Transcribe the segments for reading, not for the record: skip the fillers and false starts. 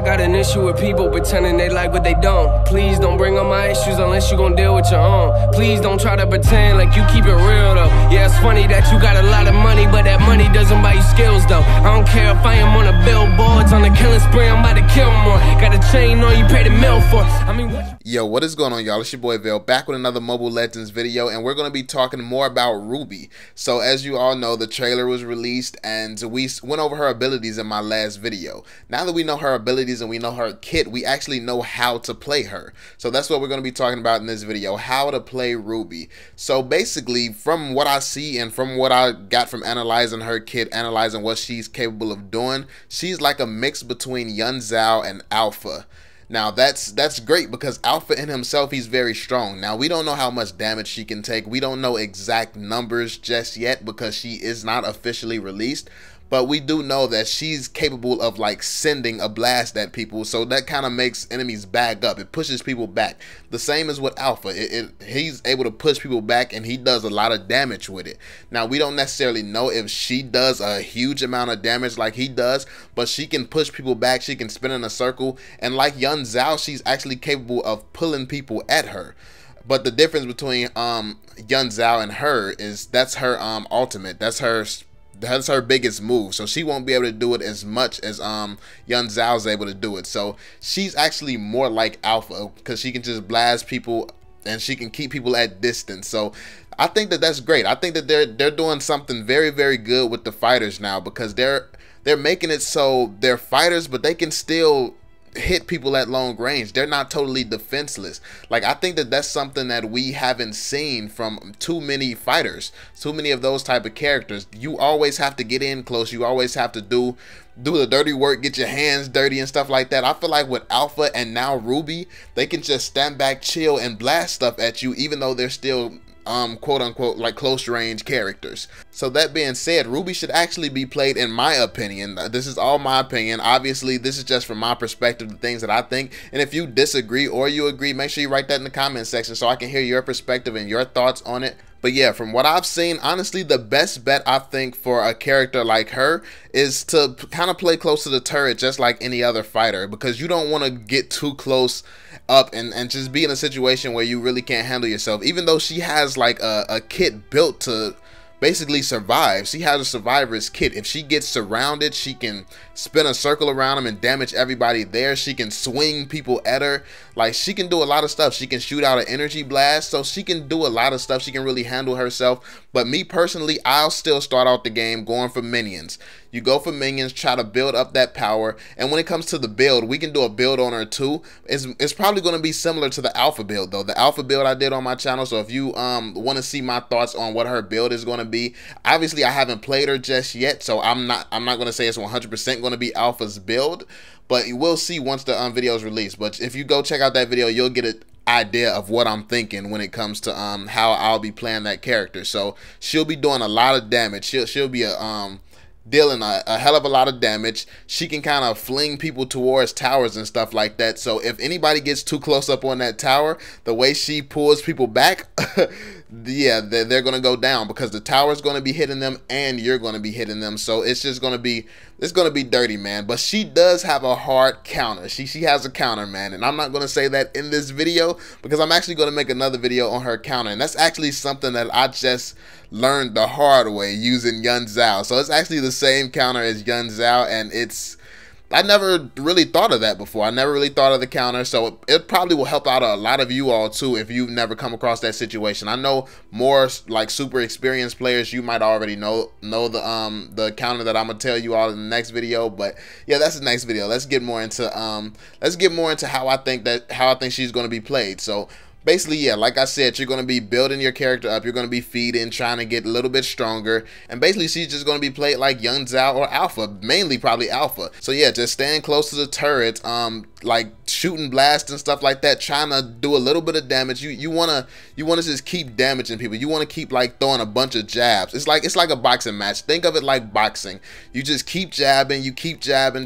got an issue with people pretending they like what they don't. Please don't bring up my issues unless you gon' deal with your own. Please don't try to pretend like you keep it real though. Yeah, it's funny that you got a lot of money, but that money doesn't buy you skills though. I don't care if I am on the billboards on a killing spree, I'm about to kill more. Got a chain on you pay the mill for. I mean, Yo, what is going on, y'all? It's your boy VeLL back with another Mobile Legends video, and we're going to be talking more about Ruby. So as you all know, the trailer was released and we went over her abilities in my last video. Now that we know her abilities and we know her kit, we actually know how to play her. So that's what we're going to be talking about in this video, how to play Ruby. So basically, from what I see and from what I got from analyzing her kit, analyzing what she's capable of doing, she's like a mix between Zhao and Alpha. Now that's great because Alpha in himself, he's very strong. Now we don't know how much damage she can take. We don't know exact numbers just yet because she is not officially released. But we do know that she's capable of like sending a blast at people, so that kind of makes enemies back up. It pushes people back. The same as with Alpha. He's able to push people back and he does a lot of damage with it. Now we don't necessarily know if she does a huge amount of damage like he does, but she can push people back, she can spin in a circle, and like Zhao, she's actually capable of pulling people at her. But the difference between Zhao and her is that's her ultimate. That's her biggest move, so she won't be able to do it as much as Zhao's able to do it. So she's actually more like Alpha because she can just blast people and she can keep people at distance. So I think that that's great. I think that they're doing something very, very good with the fighters now because they're making it so they're fighters, but they can still hit people at long range. They're not totally defenseless. Like, I think that that's something that we haven't seen from too many fighters, too many of those type of characters. You always have to get in close. You always have to do the dirty work, get your hands dirty and stuff like that. I feel like with Alpha and now Ruby, they can just stand back, chill, and blast stuff at you, even though they're still quote unquote like close range characters. So that being said, Ruby should actually be played, in my opinion. This is all my opinion. Obviously, this is just from my perspective, the things that I think. And if you disagree or you agree, make sure you write that in the comment section so I can hear your perspective and your thoughts on it. But yeah, from what I've seen, honestly, the best bet I think for a character like her is to kind of play close to the turret just like any other fighter, because you don't want to get too close up and just be in a situation where you really can't handle yourself. Even though she has like a kit built to basically survive. She has a survivor's kit. If she gets surrounded, she can spin a circle around them and damage everybody there. She can swing people at her. Like, she can do a lot of stuff. She can shoot out an energy blast, so she can do a lot of stuff. She can really handle herself. But me personally, I'll still start out the game going for minions. You go for minions, try to build up that power, and when it comes to the build, we can do a build on her too. It's probably going to be similar to the Alpha build though. The Alpha build I did on my channel, so if you want to see my thoughts on what her build is going to be, obviously I haven't played her just yet, so I'm not going to say it's 100% going to be Alpha's build, but we'll see once the video is released. But if you go check out that video, you'll get an idea of what I'm thinking when it comes to how I'll be playing that character. So she'll be doing a lot of damage. She'll be dealing a hell of a lot of damage. She can kind of fling people towards towers and stuff like that. So if anybody gets too close up on that tower, the way she pulls people back, yeah, they're going to go down because the tower's going to be hitting them and you're going to be hitting them. So it's just going to be, it's going to be dirty, man. But she does have a hard counter. She has a counter, man. And I'm not going to say that in this video because I'm actually going to make another video on her counter. And that's actually something that I just learned the hard way using Zhao. So it's actually the same counter as Zhao, and I never really thought of that before. I never really thought of the counter, so it probably will help out a lot of you all too if you've never come across that situation. I know more like super experienced players, you might already know the counter that I'm gonna tell you all in the next video. But yeah, that's the next video. Let's get more into how I think she's gonna be played. So basically, yeah, like I said, you're going to be building your character up. You're going to be feeding, trying to get a little bit stronger. And basically, she's just going to be played like Zhao or Alpha, mainly probably Alpha. So yeah, just staying close to the turret, like shooting blasts and stuff like that, trying to do a little bit of damage. You wanna just keep damaging people. You want to keep like throwing a bunch of jabs. It's like a boxing match. Think of it like boxing. You just keep jabbing,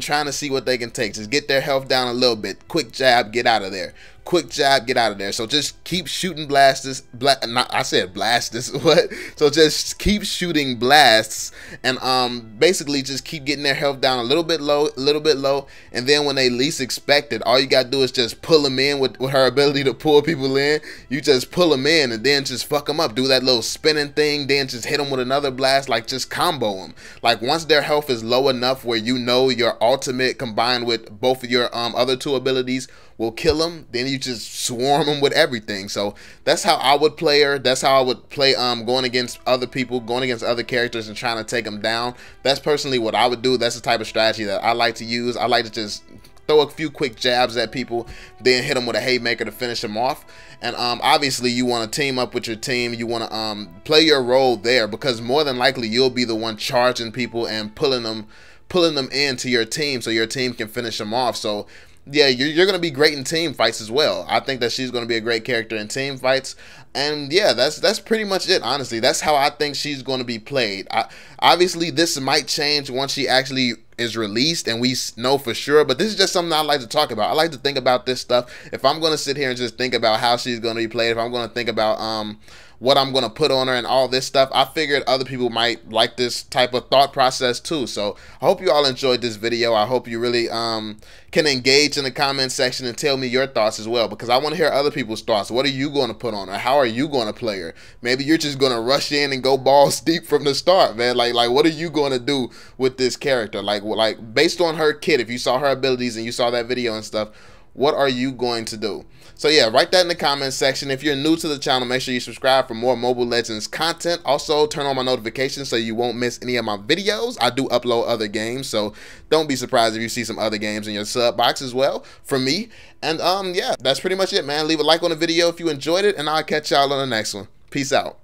trying to see what they can take. Just get their health down a little bit. Quick jab, get out of there. quick jab, get out of there. So just keep shooting blasts. I said blasts. What? So just keep shooting blasts, and basically just keep getting their health down a little bit low, and then when they least expect it, all you gotta do is just pull them in with her ability to pull people in. You just pull them in and then just fuck them up. Do that little spinning thing, then just hit them with another blast. Like, just combo them. Like, once their health is low enough where you know your ultimate combined with both of your other two abilities will kill them, then you just swarm them with everything. So that's how I would play her. That's how I would play going against other people, going against other characters and trying to take them down. That's personally what I would do. That's the type of strategy that I like to use. I like to just throw a few quick jabs at people, then hit them with a haymaker to finish them off. And obviously you want to team up with your team. You want to play your role there, because more than likely you'll be the one charging people and pulling them into your team so your team can finish them off. So yeah, you're going to be great in team fights as well. I think that she's going to be a great character in team fights. And yeah, that's pretty much it, honestly. That's how I think she's going to be played. Obviously, this might change once she actually is released and we know for sure, but this is just something I like to talk about. I like to think about this stuff. If I'm going to sit here and just think about how she's going to be played, if I'm going to think about what I'm going to put on her and all this stuff, I figured other people might like this type of thought process too. So I hope you all enjoyed this video. I hope you really can engage in the comment section and tell me your thoughts as well, because I want to hear other people's thoughts. What are you going to put on her? How are you going to play her? Maybe you're just going to rush in and go balls deep from the start, man. Like what are you going to do with this character? Like based on her kit, if you saw her abilities and you saw that video and stuff, what are you going to do? So yeah, write that in the comment section. If you're new to the channel, make sure you subscribe for more Mobile Legends content. Also, turn on my notifications so you won't miss any of my videos. I do upload other games, so don't be surprised if you see some other games in your sub box as well from me. And yeah, that's pretty much it, man. Leave a like on the video if you enjoyed it, and I'll catch y'all on the next one. Peace out.